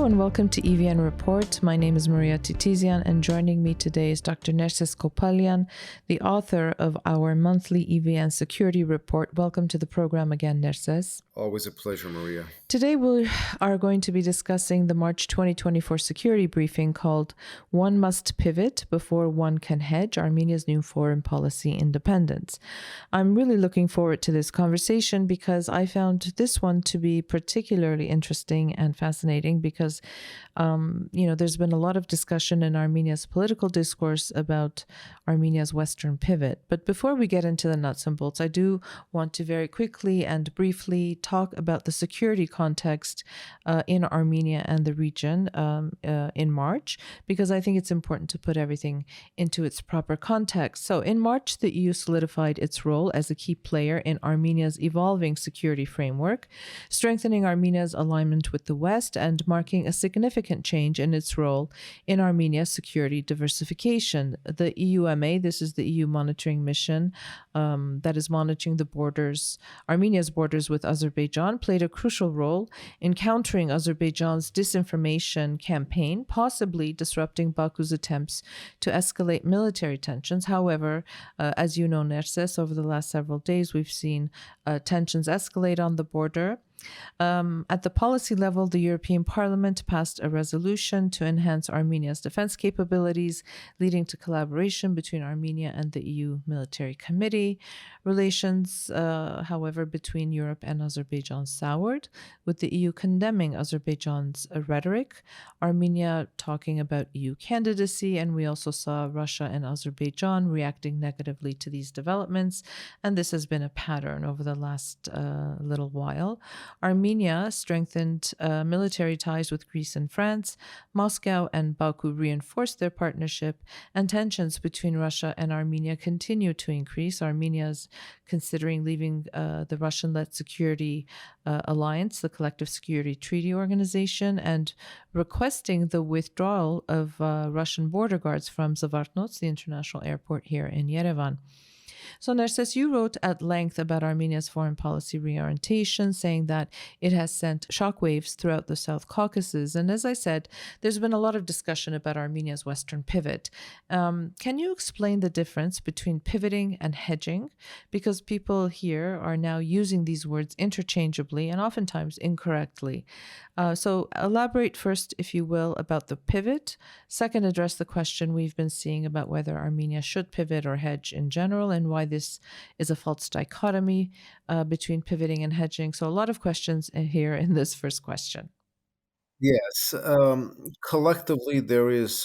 Hello and welcome to EVN Report. My name is Maria Titizian and joining me today is Dr. Nerses Kopalyan, the author of our monthly EVN Security Report. Welcome to the program again, Nerses. Always a pleasure, Maria. Today we are going to be discussing the March 2024 security briefing called One Must Pivot Before One Can Hedge, Armenia's New Foreign Policy Independence. I'm really looking forward to this conversation because I found this one to be particularly interesting and fascinating because, there's been a lot of discussion in Armenia's political discourse about Armenia's Western pivot. But before we get into the nuts and bolts, I do want to very quickly and briefly talk about the security context in Armenia and the region in March, because I think it's important to put everything into its proper context. So in March, the EU solidified its role as a key player in Armenia's evolving security framework, strengthening Armenia's alignment with the West and marking a significant change in its role in Armenia's security diversification. The EUMA, this is the EU monitoring mission that is monitoring the borders, Armenia's borders with Azerbaijan, played a crucial role in countering Azerbaijan's disinformation campaign, possibly disrupting Baku's attempts to escalate military tensions. However, as you know, Nerses, over the last several days, we've seen tensions escalate on the border. At the policy level, the European Parliament passed a resolution to enhance Armenia's defense capabilities, leading to collaboration between Armenia and the EU Military Committee. Relations, however, between Europe and Azerbaijan soured, with the EU condemning Azerbaijan's rhetoric, Armenia talking about EU candidacy, and we also saw Russia and Azerbaijan reacting negatively to these developments, and this has been a pattern over the last little while. Armenia strengthened military ties with Greece and France. Moscow and Baku reinforced their partnership, and tensions between Russia and Armenia continue to increase. Armenia is considering leaving the Russian-led security alliance, the Collective Security Treaty Organization, and requesting the withdrawal of Russian border guards from Zvartnots, the international airport here in Yerevan. So, Nerses, you wrote at length about Armenia's foreign policy reorientation, saying that it has sent shockwaves throughout the South Caucasus. And as I said, there's been a lot of discussion about Armenia's Western pivot. Can you explain the difference between pivoting and hedging? Because people here are now using these words interchangeably and oftentimes incorrectly. So elaborate first, if you will, about the pivot. Second, address the question we've been seeing about whether Armenia should pivot or hedge in general, and why this is a false dichotomy between pivoting and hedging. So a lot of questions here in this first question. Yes, collectively, there is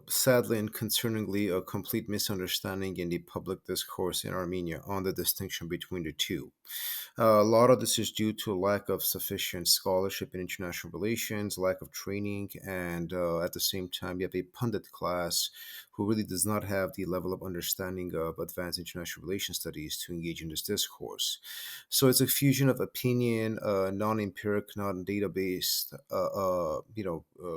sadly and concerningly a complete misunderstanding in the public discourse in Armenia on the distinction between the two. A lot of this is due to a lack of sufficient scholarship in international relations, lack of training, and at the same time, you have a pundit class who really does not have the level of understanding of advanced international relations studies to engage in this discourse. So it's a fusion of opinion, non-empiric, non-data-based,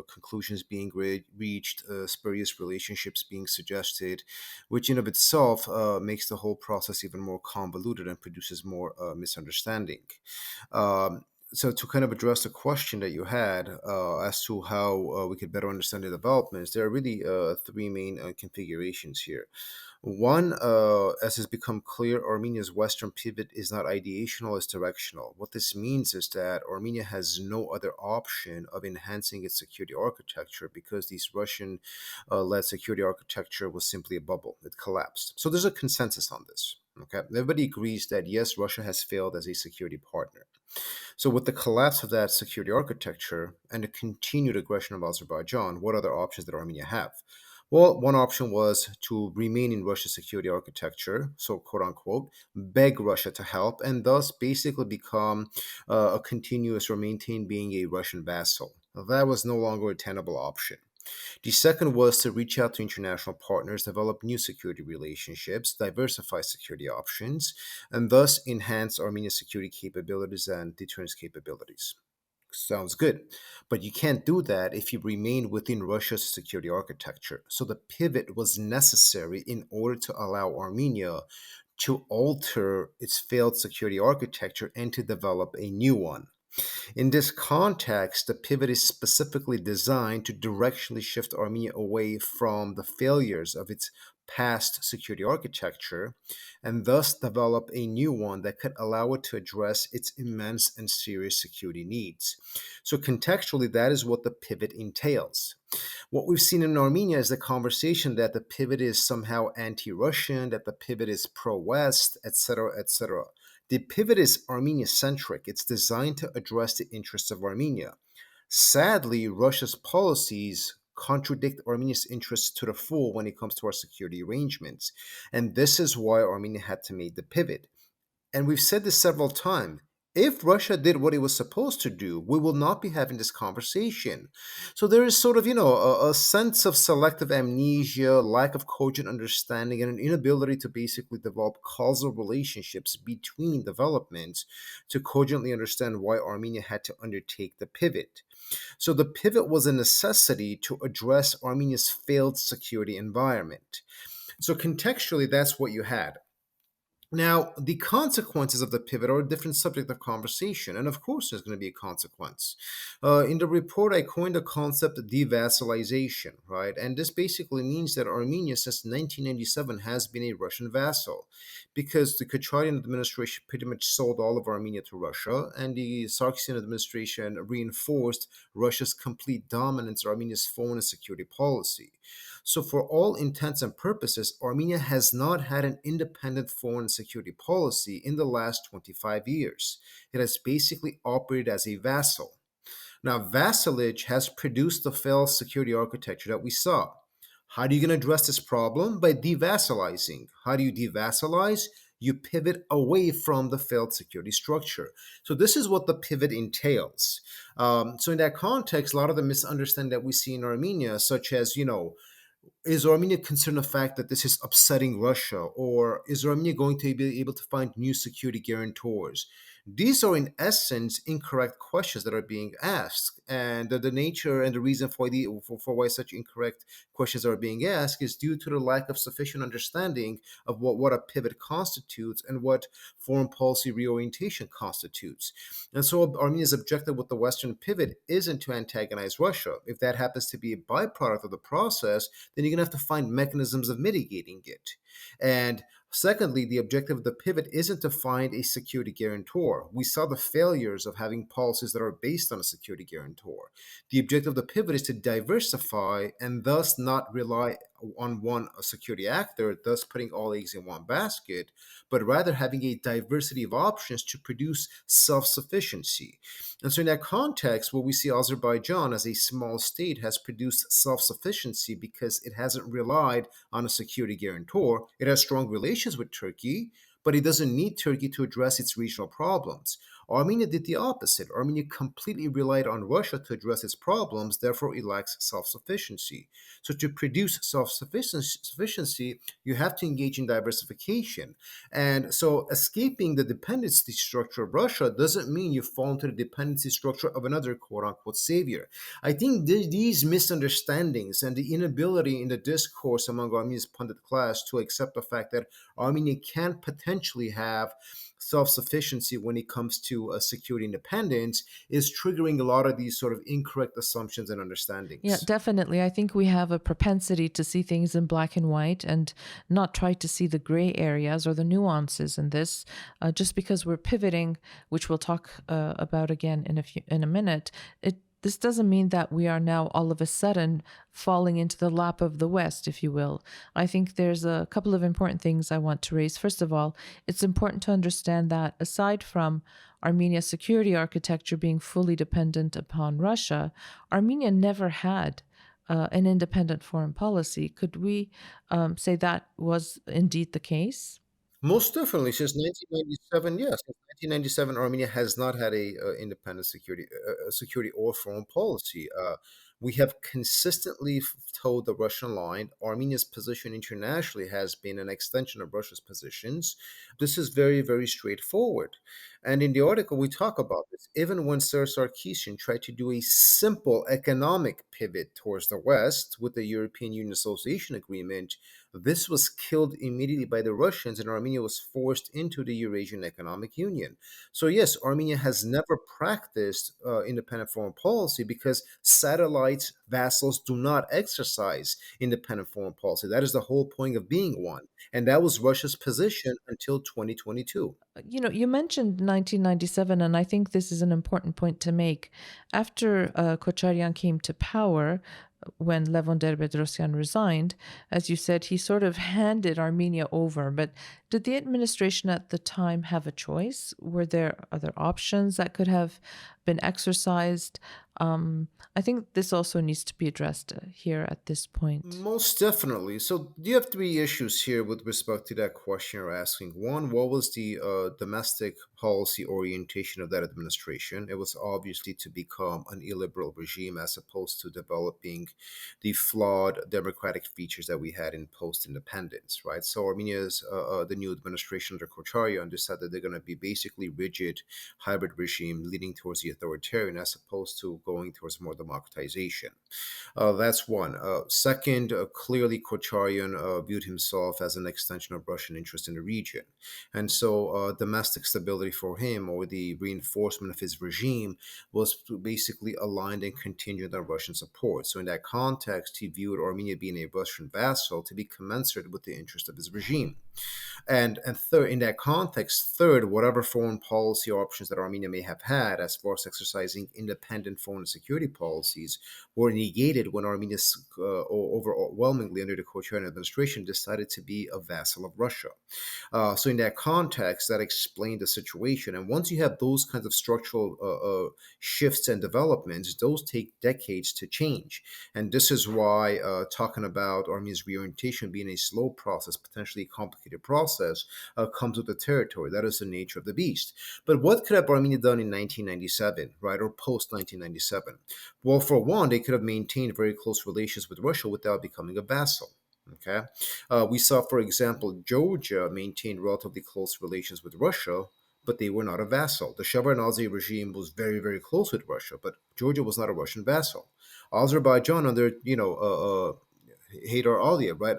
conclusions being reached, spurious relationships being suggested, which in of itself makes the whole process even more convoluted and produces more misunderstanding. So to kind of address the question that you had as to how we could better understand the developments, there are really three main configurations here. One, as has become clear, Armenia's Western pivot is not ideational, it's directional. What this means is that Armenia has no other option of enhancing its security architecture because this Russian-led security architecture was simply a bubble. It collapsed. So there's a consensus on this. Okay, everybody agrees that yes, Russia has failed as a security partner. So with the collapse of that security architecture and the continued aggression of Azerbaijan, what other options did Armenia have? Well, one option was to remain in Russia's security architecture, so quote unquote, beg Russia to help, and thus basically become a continuous or maintain being a Russian vassal. That was no longer a tenable option. The second was to reach out to international partners, develop new security relationships, diversify security options, and thus enhance Armenia's security capabilities and deterrence capabilities. Sounds good. But you can't do that if you remain within Russia's security architecture. So the pivot was necessary in order to allow Armenia to alter its failed security architecture and to develop a new one. In this context, the pivot is specifically designed to directionally shift Armenia away from the failures of its past security architecture and thus develop a new one that could allow it to address its immense and serious security needs. So, contextually, that is what the pivot entails. What we've seen in Armenia is the conversation that the pivot is somehow anti Russian, that the pivot is pro West, etc., etc. The pivot is Armenia centric. It's designed to address the interests of Armenia. Sadly, Russia's policies contradict Armenia's interests to the full when it comes to our security arrangements. And this is why Armenia had to make the pivot. And we've said this several times. If Russia did what it was supposed to do, we will not be having this conversation. So there is sort of, a sense of selective amnesia, lack of cogent understanding, and an inability to basically develop causal relationships between developments to cogently understand why Armenia had to undertake the pivot. So the pivot was a necessity to address Armenia's failed security environment. So contextually, that's what you had. Now, the consequences of the pivot are a different subject of conversation, and of course, there's going to be a consequence. In the report, I coined the concept of devassalization, right? And this basically means that Armenia, since 1997, has been a Russian vassal because the Kacharyan administration pretty much sold all of Armenia to Russia, and the Sarkisian administration reinforced Russia's complete dominance of Armenia's foreign and security policy. So, for all intents and purposes, Armenia has not had an independent foreign security policy in the last 25 years. It has basically operated as a vassal. Now, vassalage has produced the failed security architecture that we saw. How are you going to address this problem? By devassalizing. How do you devassalize? You pivot away from the failed security structure. So, this is what the pivot entails. So, in that context, a lot of the misunderstanding that we see in Armenia, such as, is Armenia concerned the fact that this is upsetting Russia, or is Armenia going to be able to find new security guarantors? These are, in essence, incorrect questions that are being asked, and the nature and the reason for why such incorrect questions are being asked is due to the lack of sufficient understanding of what a pivot constitutes and what foreign policy reorientation constitutes. And so, Armenia's objective with the Western pivot isn't to antagonize Russia. If that happens to be a byproduct of the process, then you're going to have to find mechanisms of mitigating it. And secondly, the objective of the pivot isn't to find a security guarantor. We saw the failures of having policies that are based on a security guarantor. The objective of the pivot is to diversify and thus not rely on one security actor, thus putting all eggs in one basket, but rather having a diversity of options to produce self sufficiency. And so, in that context, what we see Azerbaijan as a small state has produced self sufficiency because it hasn't relied on a security guarantor. It has strong relations with Turkey, but it doesn't need Turkey to address its regional problems. Armenia did the opposite. Armenia completely relied on Russia to address its problems, therefore, it lacks self sufficiency. So, to produce self sufficiency, you have to engage in diversification. And so, escaping the dependency structure of Russia doesn't mean you fall into the dependency structure of another quote unquote savior. I think these misunderstandings and the inability in the discourse among Armenia's pundit class to accept the fact that Armenia can potentially have self sufficiency when it comes to security independence is triggering a lot of these sort of incorrect assumptions and Yeah, understandings. definitely. I think we have a propensity to see things in black and white and not try to see the gray areas or the nuances in this. Just because we're pivoting, which we'll talk about again in a minute, this doesn't mean that we are now all of a sudden falling into the lap of the West, if you will. I think there's a couple of important things I want to raise. First of all, it's important to understand that aside from Armenia's security architecture being fully dependent upon Russia, Armenia never had an independent foreign policy. Could we say that was indeed the case? Most definitely, since 1997, yes, since 1997, Armenia has not had a independent security or foreign policy. We have consistently told the Russian line Armenia's position internationally has been an extension of Russia's positions. This is very, very straightforward. And in the article, we talk about this. Even when Sir Sarkisian tried to do a simple economic pivot towards the West with the European Union Association Agreement, this was killed immediately by the Russians, and Armenia was forced into the Eurasian Economic Union. So, yes, Armenia has never practiced independent foreign policy because satellite vassals do not exercise independent foreign policy. That is the whole point of being one. And that was Russia's position until 2022. You mentioned 1997, and I think this is an important point to make. After Kocharyan came to power, when Levon Terbedrosyan resigned, as you said, he sort of handed Armenia over. But did the administration at the time have a choice? Were there other options that could have been exercised? I think this also needs to be addressed here at this point. Most definitely. So you have three issues here with respect to that question you're asking. One, what was the domestic policy orientation of that administration? It was obviously to become an illiberal regime as opposed to developing the flawed democratic features that we had in post-independence, right? So Armenia's the new administration under Kocharyan decided that they're going to be basically rigid hybrid regime leading towards the authoritarian as opposed to going towards more democratization. That's one. Second, clearly Kocharyan viewed himself as an extension of Russian interest in the region. And so domestic stability for him or the reinforcement of his regime was basically aligned and contingent on Russian support. So in that context, he viewed Armenia being a Russian vassal to be commensurate with the interest of his regime. And third, in that context, third, whatever foreign policy options that Armenia may have had as far as exercising independent foreign and security policies were negated when Armenia, overwhelmingly under the Kocharyan administration, decided to be a vassal of Russia. So in that context, that explained the situation. And once you have those kinds of structural shifts and developments, those take decades to change. And this is why talking about Armenia's reorientation being a slow process, potentially a complicated process, comes with the territory. That is the nature of the beast. But what could have Armenia done in 1997, right, or post 1997? Well, for one, they could have maintained very close relations with Russia without becoming a vassal. Okay, we saw, for example, Georgia maintained relatively close relations with Russia, but they were not a vassal. The Shevardnadze regime was very, very close with Russia, but Georgia was not a Russian vassal. Azerbaijan, under Haydar Aliyev, right,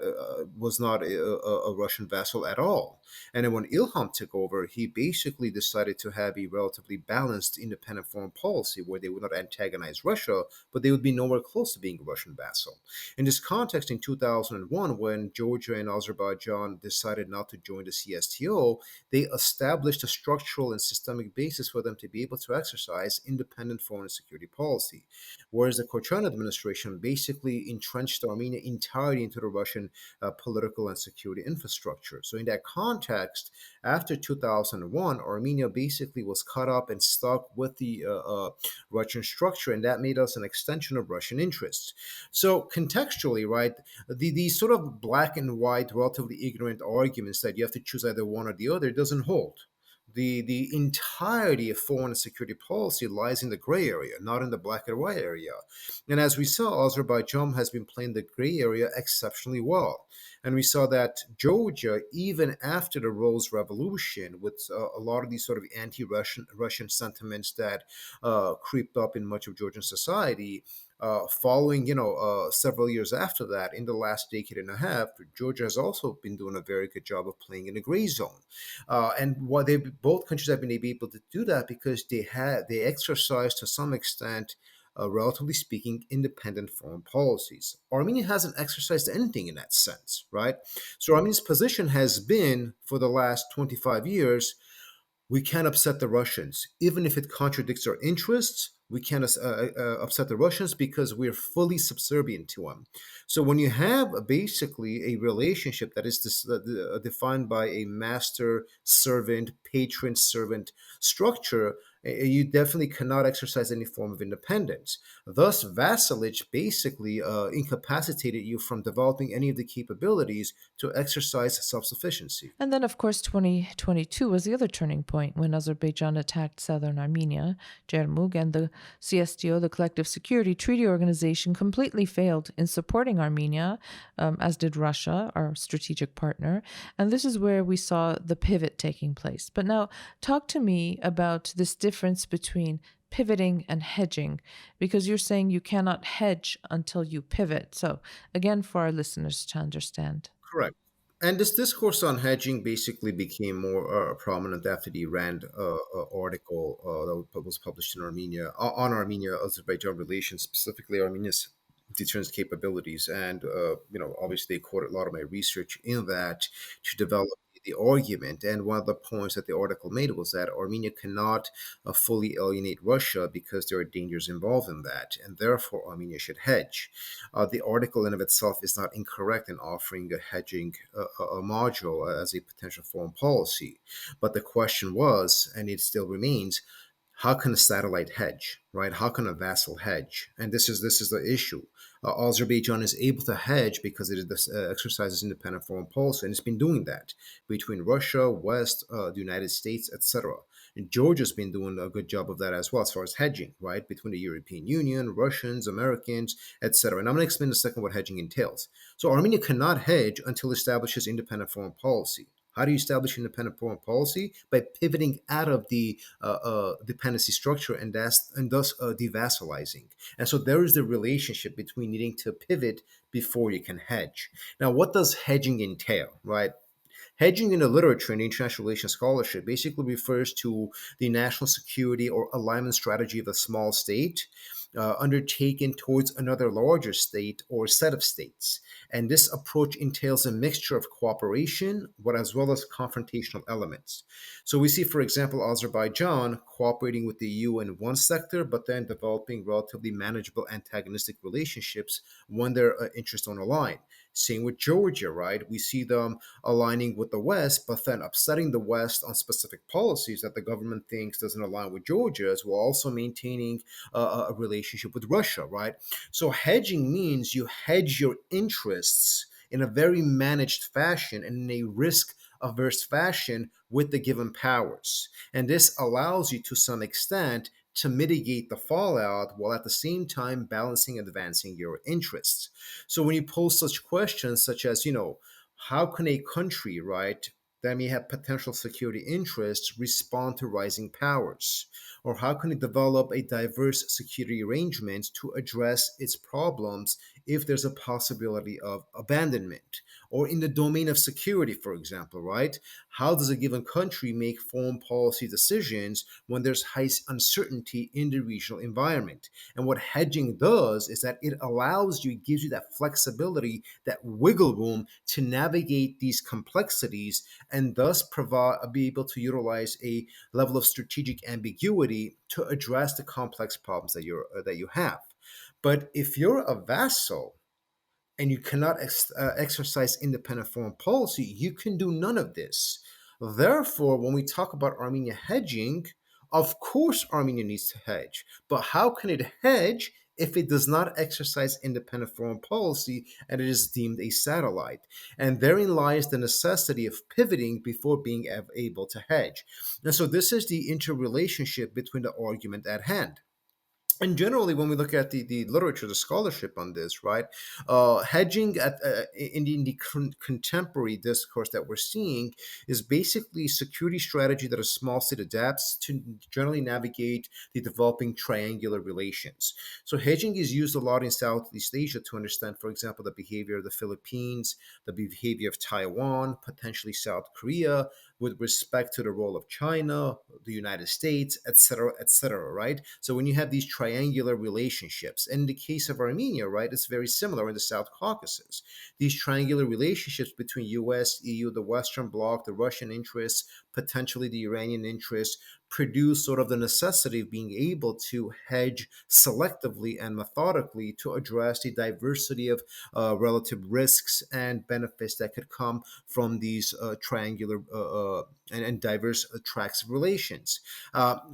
was not a Russian vassal at all. And then when Ilham took over, he basically decided to have a relatively balanced independent foreign policy where they would not antagonize Russia, but they would be nowhere close to being a Russian vassal. In this context, in 2001, when Georgia and Azerbaijan decided not to join the CSTO, they established a structural and systemic basis for them to be able to exercise independent foreign and security policy. Whereas the Kochan administration basically entrenched Armenia entirely into the Russian political and security infrastructure. So in that context, after 2001, Armenia basically was caught up and stuck with the Russian structure, and that made us an extension of Russian interests. So contextually, right, the sort of black and white, relatively ignorant arguments that you have to choose either one or the other doesn't hold. The entirety of foreign and security policy lies in the gray area, not in the black and white area. And as we saw, Azerbaijan has been playing the gray area exceptionally well. And we saw that Georgia, even after the Rose Revolution, with a lot of these sort of anti-Russian sentiments that creeped up in much of Georgian society, following, several years after that, in the last decade and a half, Georgia has also been doing a very good job of playing in the gray zone. And what they both countries have been able to do that because they exercise to some extent, relatively speaking, independent foreign policies. Armenia hasn't exercised anything in that sense, right? So Armenia's position has been for the last 25 years, we can't upset the Russians. Even if it contradicts our interests, we can't upset the Russians because we're fully subservient to them. So when you have basically a relationship that is defined by a master servant, patron servant structure, You definitely cannot exercise any form of independence. Thus, vassalage basically incapacitated you from developing any of the capabilities to exercise self sufficiency. And then, of course, 2022 was the other turning point when Azerbaijan attacked southern Armenia, Jermuk, and the CSTO, the Collective Security Treaty Organization, completely failed in supporting Armenia, as did Russia, our strategic partner. And this is where we saw the pivot taking place. But now, talk to me about this difference between pivoting and hedging, because you're saying you cannot hedge until you pivot. So, again, for our listeners to understand. Correct. And this discourse on hedging basically became more prominent after the Rand article that was published in Armenia on Armenia-Azerbaijan relations, specifically Armenia's deterrence capabilities. And obviously, they quoted a lot of my research in that to develop the argument. And one of the points that the article made was that Armenia cannot fully alienate Russia because there are dangers involved in that, and therefore Armenia should hedge. The article in of itself is not incorrect in offering a hedging a module as a potential foreign policy, but the question was, and it still remains, how can a satellite hedge, right? How can a vassal hedge? And this is the issue. Azerbaijan is able to hedge because it exercises independent foreign policy, and it's been doing that between Russia, West, the United States, etc. And Georgia's been doing a good job of that as well, as far as hedging, right, between the European Union, Russians, Americans, etc. And I'm going to explain in a second what hedging entails. So Armenia cannot hedge until it establishes independent foreign policy. How do you establish independent foreign policy? By pivoting out of the dependency structure and thus devassalizing. And so there is the relationship between needing to pivot before you can hedge. Now, what does hedging entail, right? Hedging in the literature and international relations scholarship basically refers to the national security or alignment strategy of a small state undertaken towards another larger state or set of states. And this approach entails a mixture of cooperation, but as well as confrontational elements. So we see, for example, Azerbaijan cooperating with the EU in one sector, but then developing relatively manageable antagonistic relationships when their interests don't align. Same with Georgia, right? We see them aligning with the West, but then upsetting the West on specific policies that the government thinks doesn't align with Georgia's, while also maintaining a relationship with Russia, right? So hedging means you hedge your interests in a very managed fashion and in a risk averse fashion with the given powers. And this allows you to some extent to mitigate the fallout while at the same time balancing and advancing your interests. So when you pose such questions, such as, how can a country, right, that may have potential security interests respond to rising powers? Or how can it develop a diverse security arrangement to address its problems if there's a possibility of abandonment? Or in the domain of security, for example, right? How does a given country make foreign policy decisions when there's high uncertainty in the regional environment? And what hedging does is that it allows you, it gives you that flexibility, that wiggle room to navigate these complexities and thus be able to utilize a level of strategic ambiguity to address the complex problems that you have. But if you're a vassal and you cannot exercise independent foreign policy, you can do none of this. Therefore, when we talk about Armenia hedging, of course Armenia needs to hedge. But how can it hedge if it does not exercise independent foreign policy and it is deemed a satellite? And therein lies the necessity of pivoting before being able to hedge. And so this is the interrelationship between the argument at hand. And generally, when we look at the literature, the scholarship on this, right, hedging in the contemporary discourse that we're seeing is basically security strategy that a small state adapts to generally navigate the developing triangular relations. So hedging is used a lot in Southeast Asia to understand, for example, the behavior of the Philippines, the behavior of Taiwan, potentially South Korea, with respect to the role of China, the United States, et cetera, right? So when you have these triangular relationships, and in the case of Armenia, right, it's very similar in the South Caucasus. These triangular relationships between US, EU, the Western Bloc, the Russian interests, potentially the Iranian interests, produce sort of the necessity of being able to hedge selectively and methodically to address the diversity of relative risks and benefits that could come from these triangular and diverse tracks of relations.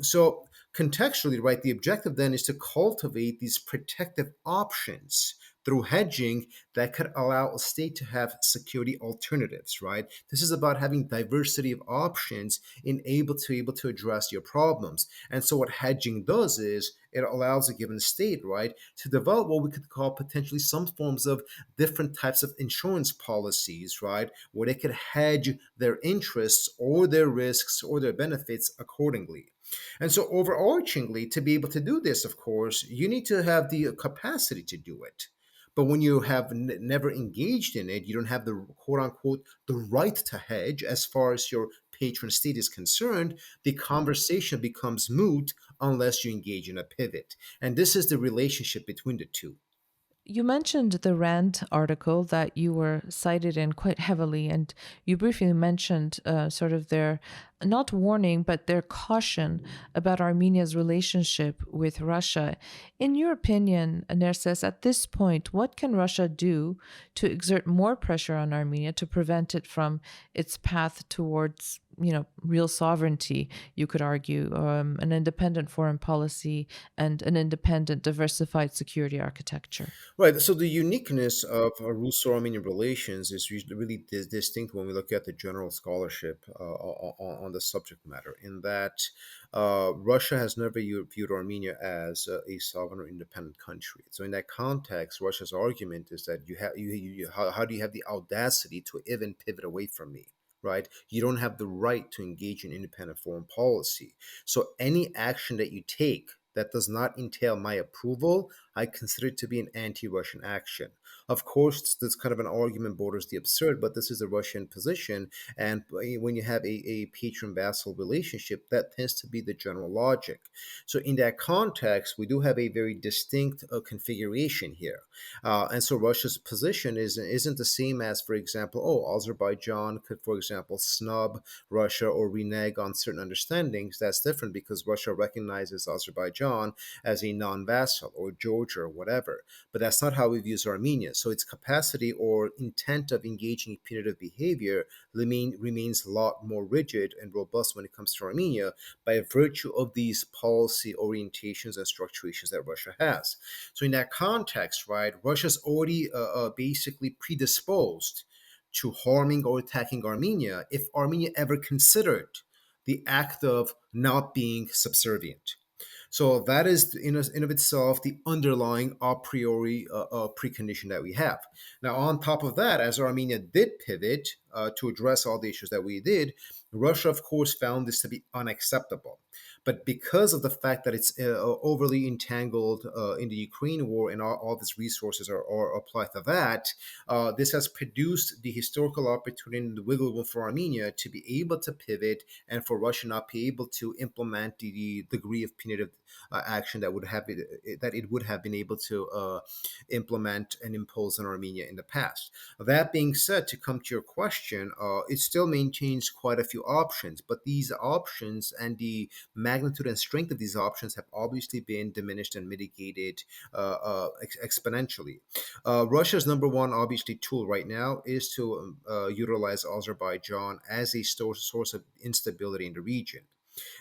So Contextually, right, the objective then is to cultivate these protective options through hedging that could allow a state to have security alternatives, right? This is about having diversity of options in able to address your problems. And so what hedging does is it allows a given state, right, to develop what we could call potentially some forms of different types of insurance policies, right, where they could hedge their interests or their risks or their benefits accordingly. And so, overarchingly, to be able to do this, of course, you need to have the capacity to do it. But when you have never engaged in it, you don't have the quote unquote the right to hedge as far as your patron state is concerned. The conversation becomes moot unless you engage in a pivot. And this is the relationship between the two. You mentioned the Rand article that you were cited in quite heavily, and you briefly mentioned sort of their not warning, but their caution about Armenia's relationship with Russia. In your opinion, Nerses, at this point, what can Russia do to exert more pressure on Armenia to prevent it from its path towards, real sovereignty? You could argue an independent foreign policy and an independent, diversified security architecture. Right. So the uniqueness of Russo-Armenian relations is really distinct when we look at the general scholarship on the subject matter. In that, Russia has never viewed Armenia as a sovereign or independent country. So in that context, Russia's argument is that how do you have the audacity to even pivot away from me? Right? You don't have the right to engage in independent foreign policy. So any action that you take that does not entail my approval, I consider it to be an anti-Russian action. Of course, this kind of an argument borders the absurd, but this is the Russian position. And when you have a patron-vassal relationship, that tends to be the general logic. So in that context, we do have a very distinct configuration here. And so Russia's position isn't the same as, for example, Azerbaijan could, for example, snub Russia or renege on certain understandings. That's different because Russia recognizes Azerbaijan as a non-vassal, or Georgia or whatever. But that's not how we view Armenia. So its capacity or intent of engaging in punitive behavior remains a lot more rigid and robust when it comes to Armenia by virtue of these policy orientations and structurations that Russia has. So in that context, right, Russia's already basically predisposed to harming or attacking Armenia if Armenia ever considered the act of not being subservient. So that is in of itself the underlying a priori precondition that we have. Now, on top of that, as Armenia did pivot to address all the issues that we did, Russia, of course, found this to be unacceptable. But because of the fact that it's overly entangled in the Ukraine war and all of its resources are applied to that, this has produced the historical opportunity and the wiggle room for Armenia to be able to pivot and for Russia not be able to implement the degree of punitive action that it would have been able to implement and impose on Armenia in the past. That being said, to come to your question, it still maintains quite a few options, but these options and the magnitude and strength of these options have obviously been diminished and mitigated exponentially. Russia's number one, obviously, tool right now is to utilize Azerbaijan as a source of instability in the region.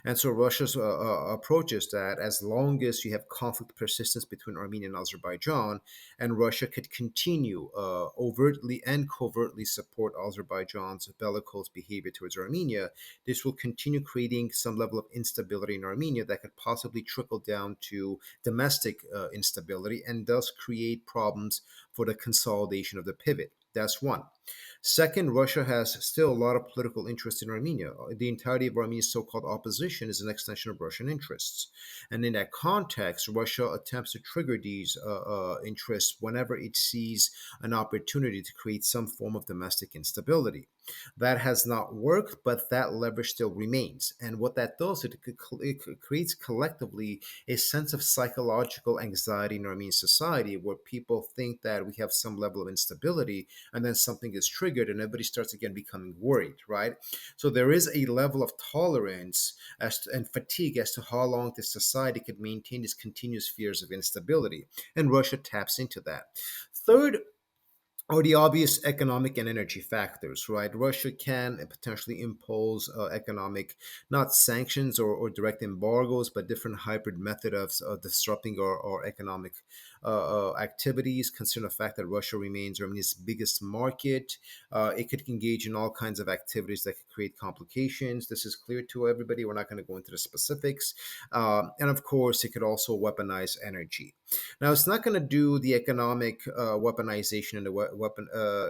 And so Russia's approach is that as long as you have conflict persistence between Armenia and Azerbaijan, and Russia could continue overtly and covertly support Azerbaijan's bellicose behavior towards Armenia, this will continue creating some level of instability in Armenia that could possibly trickle down to domestic instability and thus create problems for the consolidation of the pivot. That's one. Second, Russia has still a lot of political interest in Armenia. The entirety of Armenia's so called opposition is an extension of Russian interests. And in that context, Russia attempts to trigger these interests whenever it sees an opportunity to create some form of domestic instability. That has not worked, but that leverage still remains. And what that does, it creates collectively a sense of psychological anxiety in Armenian society where people think that we have some level of instability and then something is triggered and everybody starts again becoming worried, right? So there is a level of tolerance and fatigue as to how long this society could maintain these continuous fears of instability. And Russia taps into that. Third, or the obvious economic and energy factors, right? Russia can potentially impose economic, not sanctions or direct embargoes, but different hybrid method of disrupting our economic activities. Considering the fact that Russia remains Armenia's biggest market, it could engage in all kinds of activities that could create complications. This is clear to everybody. We're not going to go into the specifics. And of course, it could also weaponize energy. Now, it's not going to do the economic weaponization and the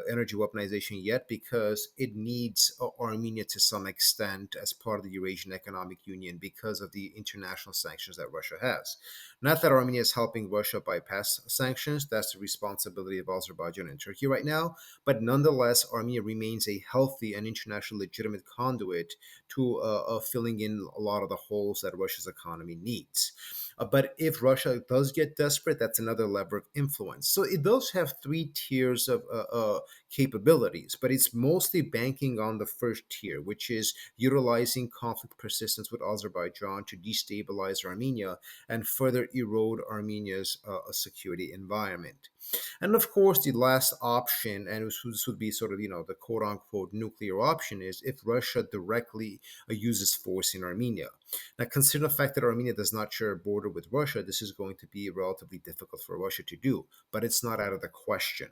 energy weaponization yet, because it needs Armenia to some extent as part of the Eurasian Economic Union because of the international sanctions that Russia has. Not that Armenia is helping Russia bypass sanctions, that's the responsibility of Azerbaijan and Turkey right now, but nonetheless, Armenia remains a healthy and international legitimate conduit to filling in a lot of the holes that Russia's economy needs. But if Russia does get desperate, that's another lever of influence. So it does have three tiers of capabilities, but it's mostly banking on the first tier, which is utilizing conflict persistence with Azerbaijan to destabilize Armenia and further erode Armenia's security environment. And of course, the last option, and this would be sort of, the quote unquote nuclear option, is if Russia directly uses force in Armenia. Now, consider the fact that Armenia does not share a border with Russia, this is going to be relatively difficult for Russia to do, but it's not out of the question.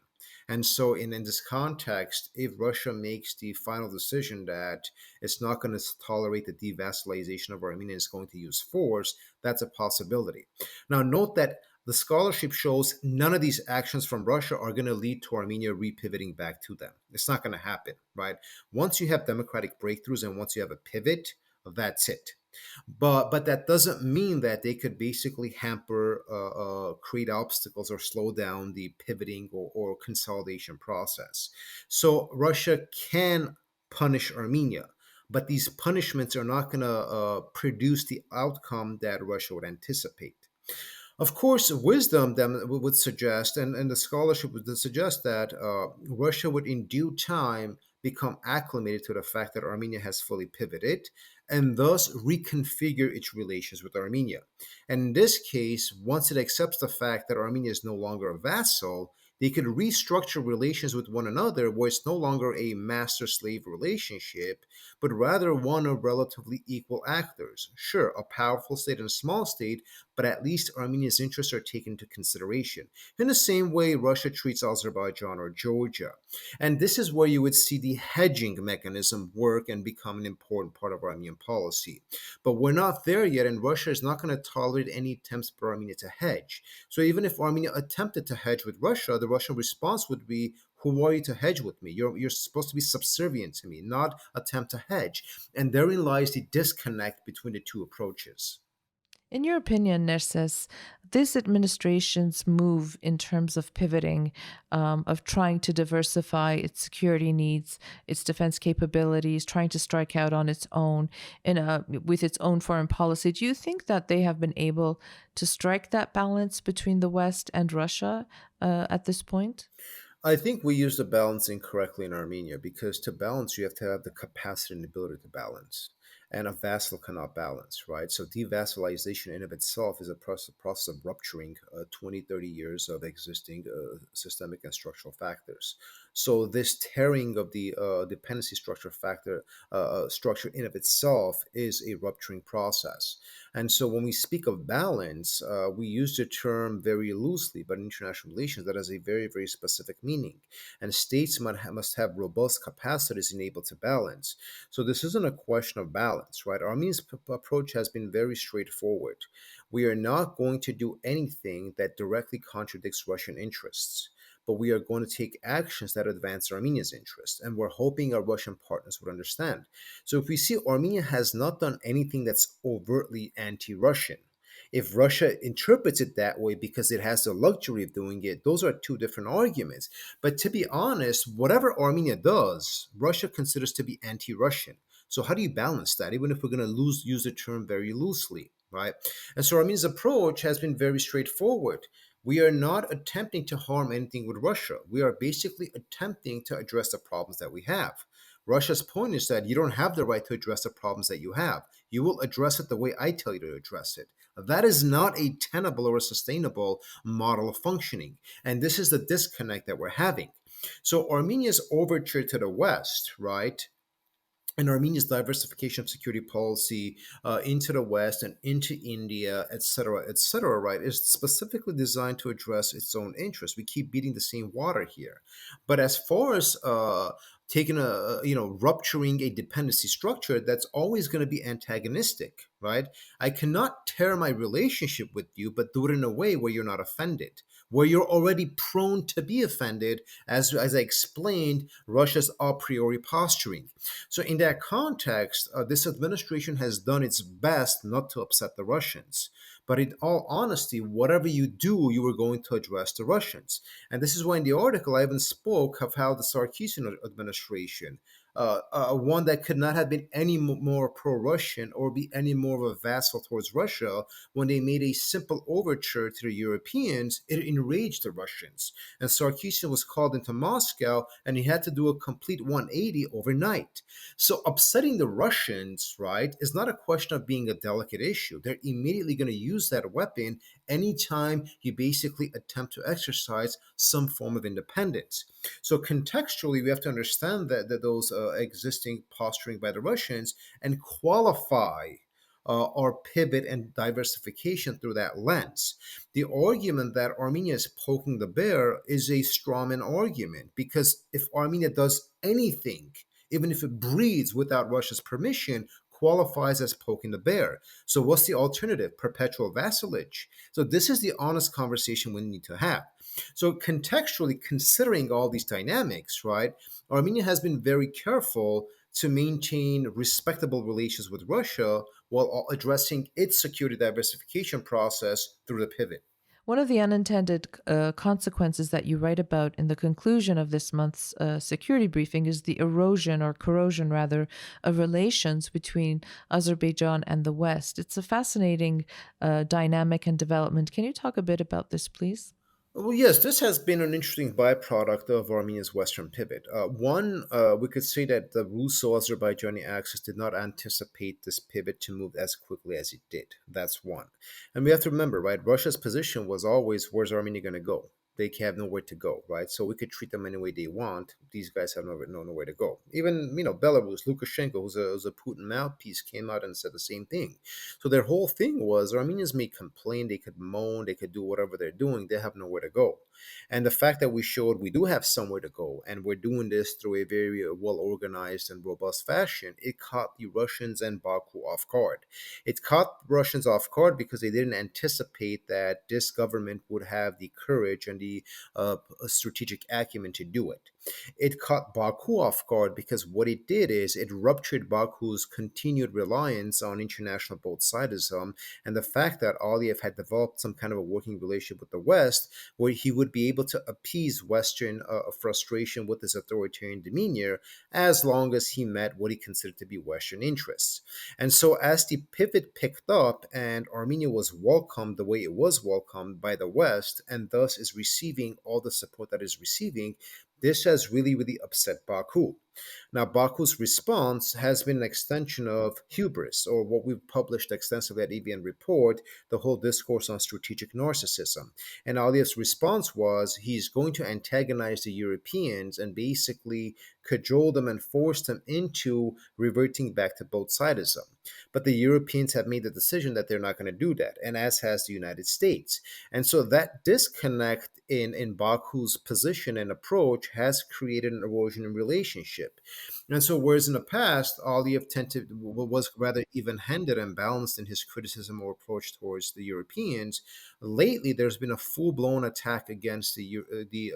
And so, in this context, if Russia makes the final decision that it's not going to tolerate the devassalization of Armenia, it's going to use force, that's a possibility. Now, note that the scholarship shows none of these actions from Russia are going to lead to Armenia repivoting back to them. It's not going to happen, right? Once you have democratic breakthroughs and once you have a pivot, that's it. But that doesn't mean that they could basically hamper, create obstacles, or slow down the pivoting or consolidation process. So Russia can punish Armenia, but these punishments are not going to produce the outcome that Russia would anticipate. Of course, wisdom then would suggest, and the scholarship would suggest that Russia would in due time become acclimated to the fact that Armenia has fully pivoted and thus reconfigure its relations with Armenia. And in this case, once it accepts the fact that Armenia is no longer a vassal, they could restructure relations with one another where it's no longer a master slave relationship, but rather one of relatively equal actors. Sure, a powerful state and a small state, but at least Armenia's interests are taken into consideration, in the same way Russia treats Azerbaijan or Georgia. And this is where you would see the hedging mechanism work and become an important part of Armenian policy. But we're not there yet, and Russia is not going to tolerate any attempts for Armenia to hedge. So even if Armenia attempted to hedge with Russia, the Russian response would be, who are you to hedge with me? You're supposed to be subservient to me, not attempt to hedge. And therein lies the disconnect between the two approaches. In your opinion, Nerses, this administration's move in terms of pivoting, of trying to diversify its security needs, its defense capabilities, trying to strike out on its own with its own foreign policy, do you think that they have been able to strike that balance between the West and Russia at this point? I think we use the balance incorrectly in Armenia, because to balance, you have to have the capacity and ability to balance. And a vassal cannot balance, right? So devassalization in of itself is a process of rupturing 20, 30 years of existing systemic and structural factors. So this tearing of the dependency structure in of itself is a rupturing process. And so when we speak of balance, we use the term very loosely, but in international relations, that has a very, very specific meaning. And states must have robust capacities enabled to balance. So this isn't a question of balance, right? Armenia's approach has been very straightforward. We are not going to do anything that directly contradicts Russian interests, but we are going to take actions that advance Armenia's interests. And we're hoping our Russian partners would understand. So if we see Armenia has not done anything that's overtly anti-Russian, if Russia interprets it that way because it has the luxury of doing it, those are two different arguments. But to be honest, whatever Armenia does, Russia considers to be anti-Russian. So how do you balance that, even if we're going to use the term very loosely, right? And so Armenia's approach has been very straightforward. We are not attempting to harm anything with Russia. We are basically attempting to address the problems that we have. Russia's point is that you don't have the right to address the problems that you have. You will address it the way I tell you to address it. That is not a tenable or a sustainable model of functioning. And this is the disconnect that we're having. So Armenia's overture to the West, right, and Armenia's diversification of security policy into the West and into India, et cetera, right, is specifically designed to address its own interests. We keep beating the same water here. But as far as taking rupturing a dependency structure, that's always going to be antagonistic, right? I cannot tear my relationship with you, but do it in a way where you're not offended, where you're already prone to be offended, as I explained, Russia's a priori posturing. So, in that context, this administration has done its best not to upset the Russians. But in all honesty, whatever you do, you are going to address the Russians. And this is why in the article I even spoke of how the Sarkisian administration, one that could not have been any more pro Russian or be any more of a vassal towards Russia, when they made a simple overture to the Europeans, it enraged the Russians. And Sarkisian was called into Moscow and he had to do a complete 180 overnight. So upsetting the Russians, right, is not a question of being a delicate issue. They're immediately going to use that weapon anytime you basically attempt to exercise some form of independence. So contextually, we have to understand that those existing posturing by the Russians and qualify our pivot and diversification through that lens. The argument that Armenia is poking the bear is a strawman argument, because if Armenia does anything, even if it breeds without Russia's permission, qualifies as poking the bear. So what's the alternative? Perpetual vassalage. So this is the honest conversation we need to have. So contextually considering all these dynamics, right, Armenia has been very careful to maintain respectable relations with Russia while addressing its security diversification process through the pivot. One of the unintended consequences that you write about in the conclusion of this month's security briefing is the erosion, or corrosion rather, of relations between Azerbaijan and the West. It's a fascinating dynamic and development. Can you talk a bit about this, please? Well, yes, this has been an interesting byproduct of Armenia's Western pivot. One, we could say that the Russo-Azerbaijani axis did not anticipate this pivot to move as quickly as it did. That's one. And we have to remember, right, Russia's position was always, where's Armenia going to go? They have nowhere to go, right? So we could treat them any way they want. These guys have nowhere to go. Even, Belarus, Lukashenko, who's a Putin mouthpiece, came out and said the same thing. So their whole thing was Armenians may complain, they could moan, they could do whatever they're doing, they have nowhere to go. And the fact that we showed we do have somewhere to go, and we're doing this through a very well organized and robust fashion, it caught the Russians and Baku off guard. It caught Russians off guard because they didn't anticipate that this government would have the courage and the strategic acumen to do it. It caught Baku off guard because what it did is it ruptured Baku's continued reliance on international both sidism, and the fact that Aliyev had developed some kind of a working relationship with the West, where he would be able to appease Western frustration with his authoritarian demeanor as long as he met what he considered to be Western interests. And so, as the pivot picked up and Armenia was welcomed the way it was welcomed by the West, and thus is receiving all the support that is receiving, this has really, really upset Baku. Now, Baku's response has been an extension of hubris, or what we've published extensively at EVN Report, the whole discourse on strategic narcissism. And Aliyev's response was he's going to antagonize the Europeans and basically cajole them and force them into reverting back to both sidism. But the Europeans have made the decision that they're not going to do that, and as has the United States. And so that disconnect in Baku's position and approach has created an erosion in relationship. And so, whereas in the past, Aliyev was rather even-handed and balanced in his criticism or approach towards the Europeans, lately there's been a full-blown attack against the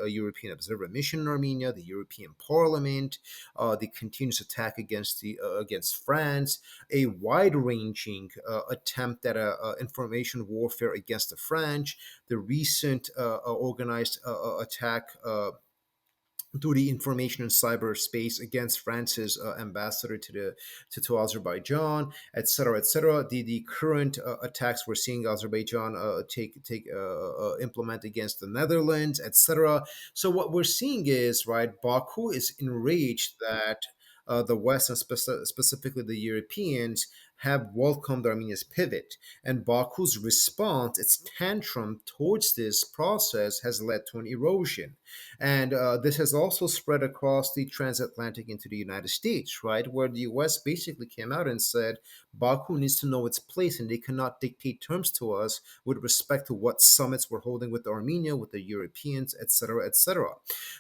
European Observer Mission in Armenia, the European Parliament, the continuous attack against France, a wide-ranging attempt at information warfare against the French, the recent organized attack through the information and cyberspace against France's ambassador to Azerbaijan, etc., etc. The current attacks we're seeing Azerbaijan implement against the Netherlands, etc. So what we're seeing is, right, Baku is enraged that the West and specifically the Europeans have welcomed Armenia's pivot. And Baku's response, its tantrum towards this process, has led to an erosion. And this has also spread across the transatlantic into the United States, right? Where the US basically came out and said Baku needs to know its place and they cannot dictate terms to us with respect to what summits we're holding with Armenia, with the Europeans, etc., etc.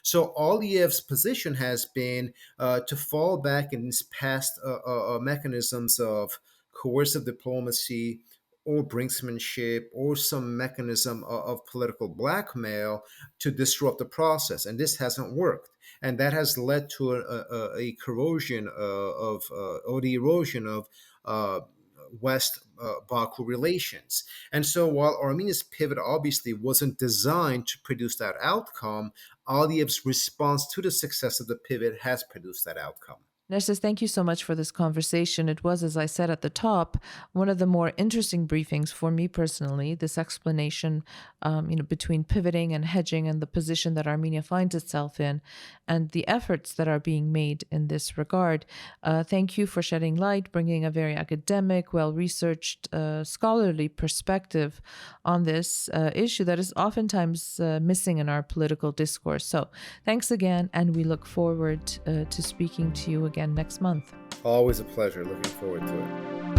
So Aliyev's position has been to fall back in his past mechanisms of coercive diplomacy or brinksmanship or some mechanism of political blackmail to disrupt the process. And this hasn't worked. And that has led to a corrosion or the erosion of uh, West Baku relations. And so while Armenia's pivot obviously wasn't designed to produce that outcome, Aliyev's response to the success of the pivot has produced that outcome. Nerses, thank you so much for this conversation. It was, as I said at the top, one of the more interesting briefings for me personally. This explanation, between pivoting and hedging and the position that Armenia finds itself in, and the efforts that are being made in this regard. Thank you for shedding light, bringing a very academic, well-researched, scholarly perspective on this issue that is oftentimes missing in our political discourse. So, thanks again, and we look forward to speaking to you again next month. Always a pleasure. Looking forward to it.